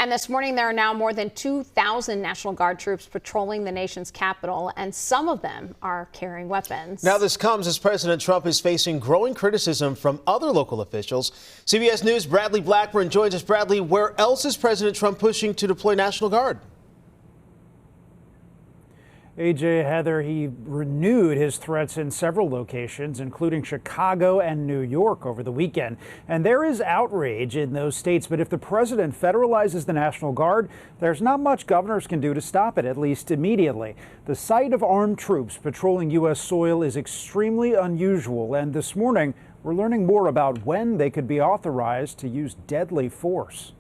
And this morning, there are now more than 2,000 National Guard troops patrolling the nation's capital, and some of them are carrying weapons. Now, this comes as President Trump is facing growing criticism from other local officials. CBS News' Bradley Blackburn joins us. Bradley, where else is President Trump pushing to deploy National Guard? AJ, Heather, he renewed his threats in several locations, including Chicago and New York over the weekend. And there is outrage in those states. But if the president federalizes the National Guard, there's not much governors can do to stop it, at least immediately. The sight of armed troops patrolling U.S. soil is extremely unusual. And this morning, we're learning more about when they could be authorized to use deadly force.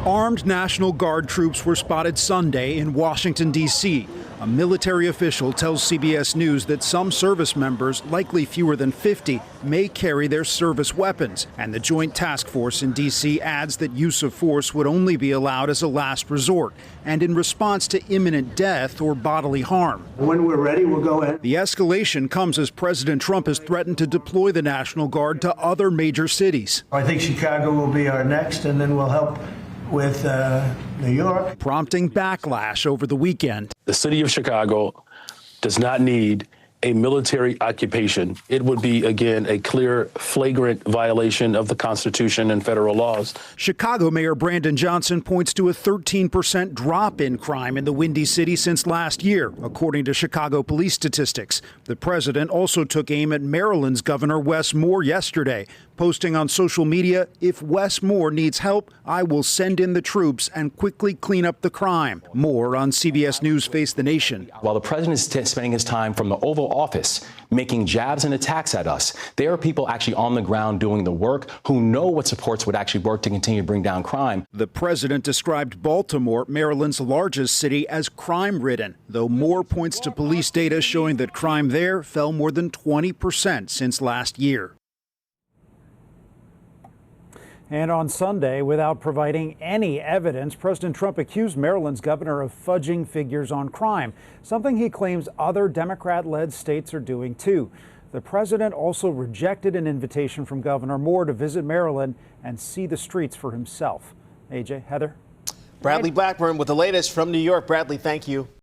Armed National Guard troops were spotted Sunday in Washington, D.C. A military official tells CBS News that some service members, likely fewer than 50, may carry their service weapons. And the Joint Task Force in D.C. adds that use of force would only be allowed as a last resort and in response to imminent death or bodily harm. When we're ready, we'll go ahead. The escalation comes as President Trump has threatened to deploy the National Guard to other major cities. I think Chicago will be our next, and then we'll help with New York. Prompting backlash over the weekend. The city of Chicago does not need a military occupation. It would be, again, a clear, flagrant violation of the Constitution and federal laws. Chicago Mayor Brandon Johnson points to a 13% drop in crime in the Windy City since last year, according to Chicago police statistics. The president also took aim at Maryland's Governor Wes Moore yesterday, posting on social media, "If Wes Moore needs help, I will send in the troops and quickly clean up the crime." Moore on CBS News Face the Nation. While the president is spending his time from the Oval Office making jabs and attacks at us, there are people actually on the ground doing the work who know what supports would actually work to continue to bring down crime. The president described Baltimore, Maryland's largest city, as crime-ridden, though Moore points to police data showing that crime there fell more than 20% since last year. And on Sunday, without providing any evidence, President Trump accused Maryland's governor of fudging figures on crime, something he claims other Democrat-led states are doing too. The president also rejected an invitation from Governor Moore to visit Maryland and see the streets for himself. AJ, Heather? Bradley Blackburn with the latest from New York. Bradley, thank you.